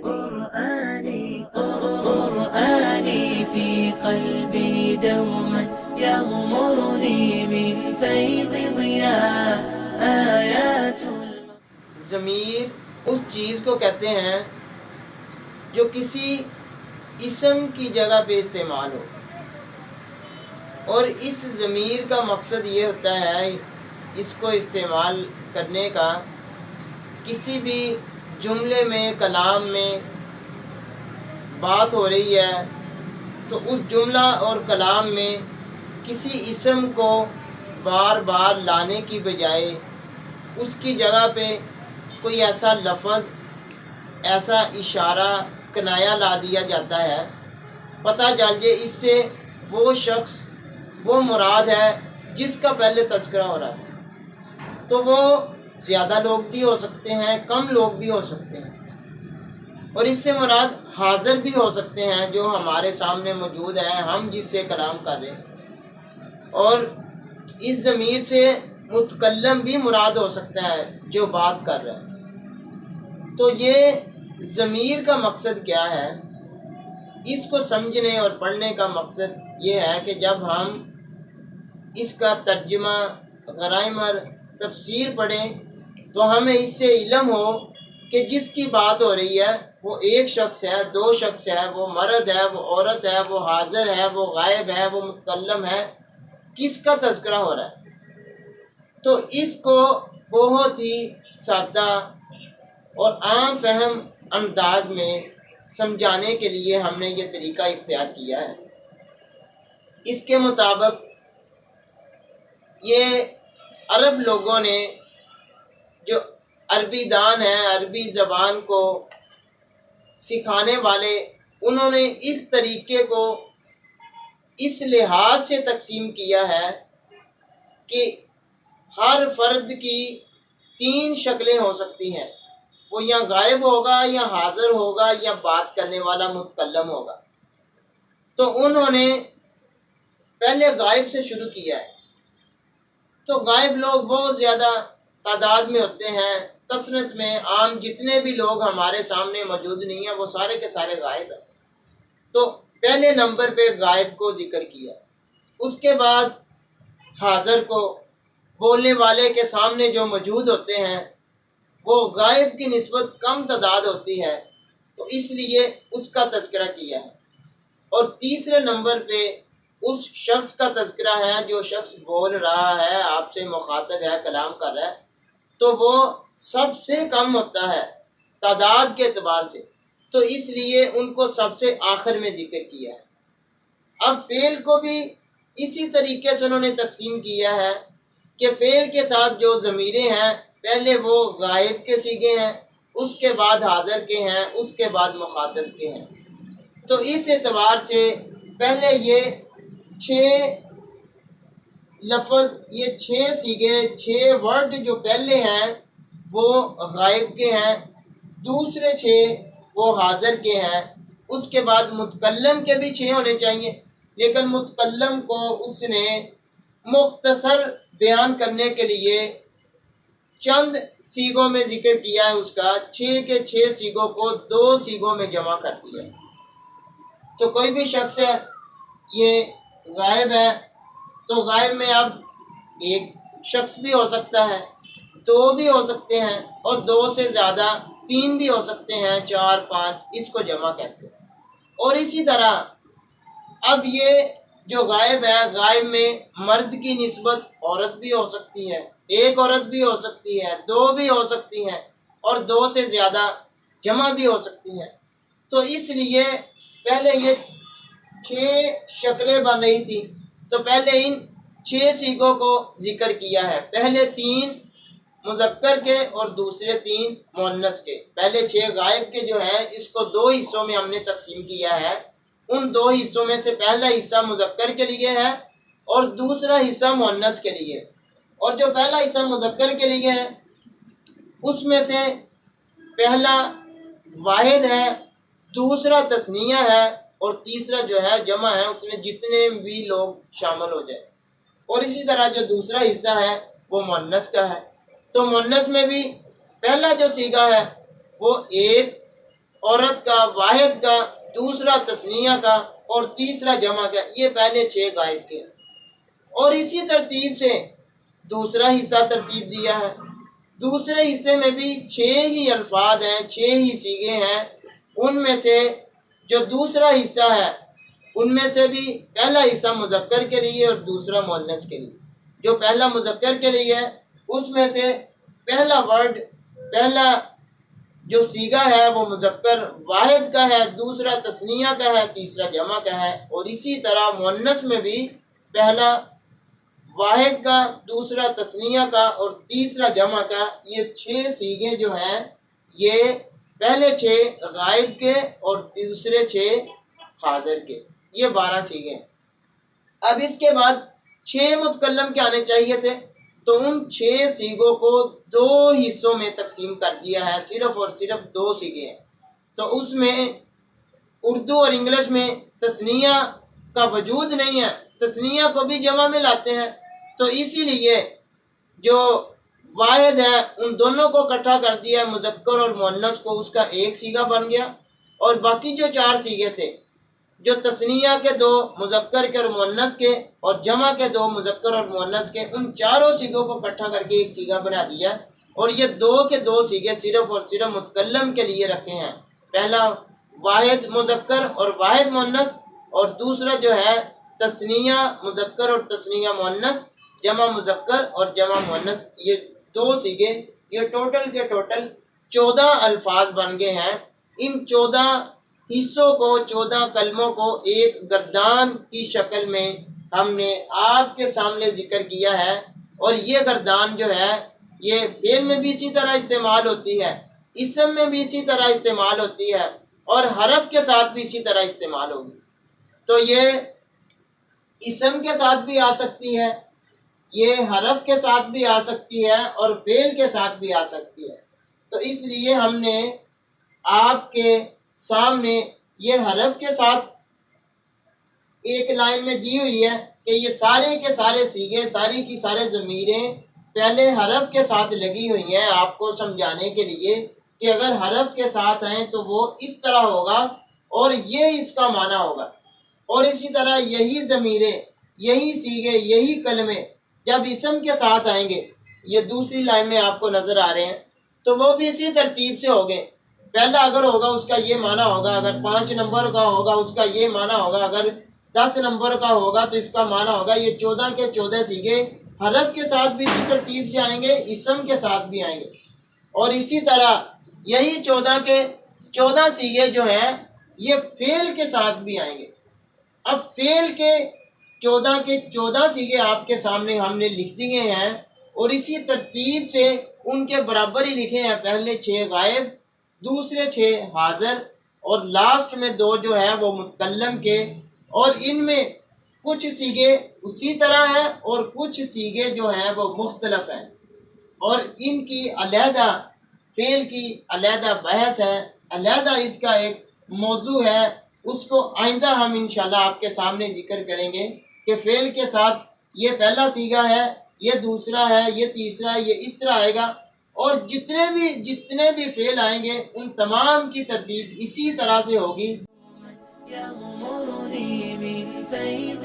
قرآني في قلبي دوما يغمرني من فيض ضياء آيات ضمیر اس چیز کو کہتے ہیں جو کسی اسم کی جگہ پہ استعمال ہو، اور اس ضمیر کا مقصد یہ ہوتا ہے اس کو استعمال کرنے کا کسی بھی جملے میں، کلام میں بات ہو رہی ہے تو اس جملہ اور کلام میں کسی اسم کو بار بار لانے کی بجائے اس کی جگہ پہ کوئی ایسا لفظ، ایسا اشارہ، کنایا لا دیا جاتا ہے، پتہ چل جائے اس سے وہ شخص، وہ مراد ہے جس کا پہلے تذکرہ ہو رہا ہے۔ تو وہ زیادہ لوگ بھی ہو سکتے ہیں، کم لوگ بھی ہو سکتے ہیں، اور اس سے مراد حاضر بھی ہو سکتے ہیں جو ہمارے سامنے موجود ہیں، ہم جس سے کلام کر رہے ہیں، اور اس ضمیر سے متکلم بھی مراد ہو سکتا ہے جو بات کر رہا ہے۔ تو یہ ضمیر کا مقصد کیا ہے؟ اس کو سمجھنے اور پڑھنے کا مقصد یہ ہے کہ جب ہم اس کا ترجمہ، گرامر، تفسیر پڑھیں تو ہمیں اس سے علم ہو کہ جس کی بات ہو رہی ہے وہ ایک شخص ہے، دو شخص ہے، وہ مرد ہے، وہ عورت ہے، وہ حاضر ہے، وہ غائب ہے، وہ متکلم ہے، کس کا تذکرہ ہو رہا ہے۔ تو اس کو بہت ہی سادہ اور عام فہم انداز میں سمجھانے کے لیے ہم نے یہ طریقہ اختیار کیا ہے۔ اس کے مطابق یہ عرب لوگوں نے، جو عربی دان ہیں، عربی زبان کو سکھانے والے، انہوں نے اس طریقے کو اس لحاظ سے تقسیم کیا ہے کہ ہر فرد کی 3 شکلیں ہو سکتی ہیں، وہ یا غائب ہوگا، یا حاضر ہوگا، یا بات کرنے والا متکلم ہوگا۔ تو انہوں نے پہلے غائب سے شروع کیا ہے۔ تو غائب لوگ بہت زیادہ تعداد میں ہوتے ہیں، کثرت میں، عام جتنے بھی لوگ ہمارے سامنے موجود نہیں ہیں وہ سارے کے سارے غائب ہیں۔ تو پہلے نمبر پہ غائب کو ذکر کیا، اس کے بعد حاضر کو، بولنے والے کے سامنے جو موجود ہوتے ہیں وہ غائب کی نسبت کم تعداد ہوتی ہے تو اس لیے اس کا تذکرہ کیا ہے، اور تیسرے نمبر پہ اس شخص کا تذکرہ ہے جو شخص بول رہا ہے، آپ سے مخاطب ہے، کلام کر رہا ہے، تو وہ سب سے کم ہوتا ہے تعداد کے اعتبار سے، تو اس لیے ان کو سب سے آخر میں ذکر کیا ہے۔ اب فعل کو بھی اسی طریقے سے انہوں نے تقسیم کیا ہے کہ فعل کے ساتھ جو ضمیریں ہیں پہلے وہ غائب کے صیغے ہیں، اس کے بعد حاضر کے ہیں، اس کے بعد مخاطب کے ہیں۔ تو اس اعتبار سے پہلے یہ 6 لفظ، یہ 6 صیغے، 6 ورڈ جو پہلے ہیں وہ غائب کے ہیں، دوسرے 6 وہ حاضر کے ہیں، اس کے بعد متکلم کے بھی 6 ہونے چاہیے، لیکن متکلم کو اس نے مختصر بیان کرنے کے لیے چند صیغوں میں ذکر کیا ہے، اس کا 6 کے 6 صیغوں کو 2 صیغوں میں جمع کر دیا۔ تو کوئی بھی شخص ہے، یہ غائب ہے، تو غائب میں اب ایک شخص بھی ہو سکتا ہے، 2 بھی ہو سکتے ہیں، اور 2 سے زیادہ 3 بھی ہو سکتے ہیں، 4، 5، اس کو جمع کہتے ہیں۔ اور اسی طرح اب یہ جو غائب ہے، غائب میں مرد کی نسبت عورت بھی ہو سکتی ہے، ایک عورت بھی ہو سکتی ہے، 2 بھی ہو سکتی ہیں، اور 2 سے زیادہ جمع بھی ہو سکتی ہیں۔ تو اس لیے پہلے یہ 6 شکلیں بن رہی تھی، تو پہلے ان 6 صیغوں کو ذکر کیا ہے، پہلے 3 مذکر کے اور دوسرے 3 مؤنث کے۔ پہلے 6 غائب کے جو ہیں اس کو 2 حصوں میں ہم نے تقسیم کیا ہے، ان 2 حصوں میں سے پہلا حصہ مذکر کے لیے ہے اور دوسرا حصہ مؤنث کے لیے، اور جو پہلا حصہ مذکر کے لیے ہے اس میں سے پہلا واحد ہے، دوسرا تثنیہ ہے، اور تیسرا جو ہے جمع ہے، اس میں جتنے بھی لوگ شامل ہو جائے۔ اور اسی طرح جو دوسرا حصہ ہے وہ مؤنث کا ہے۔ تو مؤنث میں بھی پہلا جو صیغہ ہے وہ ایک عورت کا، واحد کا، دوسرا تثنیہ کا اور تیسرا جمع کا، یہ پہلے 6 غائب کے۔ اور اسی ترتیب سے دوسرا حصہ ترتیب دیا ہے۔ دوسرے حصے میں بھی 6 ہی الفاظ ہیں، 6 ہی صیغے ہیں۔ ان میں سے جو دوسرا حصہ ہے ان میں سے بھی پہلا حصہ مذکر کے لیے اور دوسرا مؤنث کے لیے۔ جو پہلا مذکر کے لیے ہے اس میں سے پہلا ورڈ، پہلا جو صیغہ ہے وہ مذکر واحد کا ہے، دوسرا تثنیہ کا ہے، تیسرا جمع کا ہے۔ اور اسی طرح مؤنث میں بھی پہلا واحد کا، دوسرا تثنیہ کا اور تیسرا جمع کا، یہ 6 صیغے جو ہیں یہ پہلے 6 غائب کے اور دوسرے 6 حاضر کے، یہ 12 صیغے ہیں۔ اب اس کے بعد 6 متکلم کے آنے چاہیے تھے، تو ان 6 صیغوں کو 2 حصوں میں تقسیم کر دیا ہے، صرف اور صرف 2 صیغے ہیں۔ تو اس میں اردو اور انگلش میں تثنیہ کا وجود نہیں ہے، تثنیہ کو بھی جمع میں لاتے ہیں، تو اسی لیے جو واحد ہے ان دونوں کو اکٹھا کر دیا ہے، مذکر اور مؤنث کو، اس کا ایک صیغہ بن گیا۔ اور باقی جو 4 صیغے تھے، جو تثنیہ کے 2 مذکر کے اور مؤنث کے اور جمع کے 2 مذکر اور مؤنث کے، ان چاروں صیغوں کو اکٹھا کر کے ایک صیغہ بنا دیا۔ اور یہ 2 کے 2 صیغے صرف اور صرف متکلم کے لیے رکھے ہیں، پہلا واحد مذکر اور واحد مؤنث، اور دوسرا جو ہے تثنیہ مذکر اور تثنیہ مؤنث، جمع مذکر اور جمع مؤنث، یہ 2 صیغے، یہ ٹوٹل کے ٹوٹل 14 الفاظ بن گئے ہیں۔ ان 14 حصوں کو، 14 کلموں کو ایک گردان کی شکل میں ہم نے آپ کے سامنے ذکر کیا ہے۔ اور یہ گردان جو ہے یہ فعل میں بھی اسی طرح استعمال ہوتی ہے، اسم میں بھی اسی طرح استعمال ہوتی ہے، اور حرف کے ساتھ بھی اسی طرح استعمال ہوگی۔ تو یہ اسم کے ساتھ بھی آ سکتی ہے، یہ حرف کے ساتھ بھی آ سکتی ہے، اور فعل کے ساتھ بھی آ سکتی ہے۔ تو اس لیے ہم نے آپ کے سامنے یہ حرف کے ساتھ ایک لائن میں دی ہوئی ہے کہ یہ سارے کے سارے صیغے، ساری کی سارے ضمیریں پہلے حرف کے ساتھ لگی ہوئی ہیں، آپ کو سمجھانے کے لیے کہ اگر حرف کے ساتھ ہیں تو وہ اس طرح ہوگا اور یہ اس کا معنی ہوگا۔ اور اسی طرح یہی ضمیریں، یہی صیغے، یہی کلمے جب اسم کے ساتھ آئیں گے، یہ دوسری لائن میں آپ کو نظر آ رہے ہیں، تو وہ بھی اسی ترتیب سے ہوگے۔ پہلا اگر ہوگا اس کا یہ معنی ہوگا، اگر 5 نمبر کا ہوگا اس کا یہ معنی ہوگا، اگر 10 نمبر کا ہوگا تو اس کا معنی ہوگا۔ یہ 14 کے 14 صیغے حرف کے ساتھ بھی اسی ترتیب سے آئیں گے، اسم کے ساتھ بھی آئیں گے، اور اسی طرح یہی 14 کے 14 صیغے جو ہیں یہ فعل کے ساتھ بھی آئیں گے۔ اب فعل کے 14 کے 14 صیغے آپ کے سامنے ہم نے لکھ دیے ہیں، اور اسی ترتیب سے ان کے برابر ہی لکھے ہیں، پہلے 6 غائب، دوسرے 6 حاضر، اور لاسٹ میں 2 جو ہے وہ متکلم کے۔ اور ان میں کچھ صیغے اسی طرح ہیں اور کچھ صیغے جو ہیں وہ مختلف ہیں، اور ان کی علیحدہ، فعل کی علیحدہ بحث ہے، علیحدہ اس کا ایک موضوع ہے، اس کو آئندہ ہم انشاءاللہ آپ کے سامنے ذکر کریں گے کہ فعل کے ساتھ یہ پہلا صیغہ ہے، یہ دوسرا ہے، یہ تیسرا ہے، یہ اس طرح آئے گا، اور جتنے بھی فعل آئیں گے ان تمام کی ترتیب اسی طرح سے ہوگی۔ يغمرني من فيض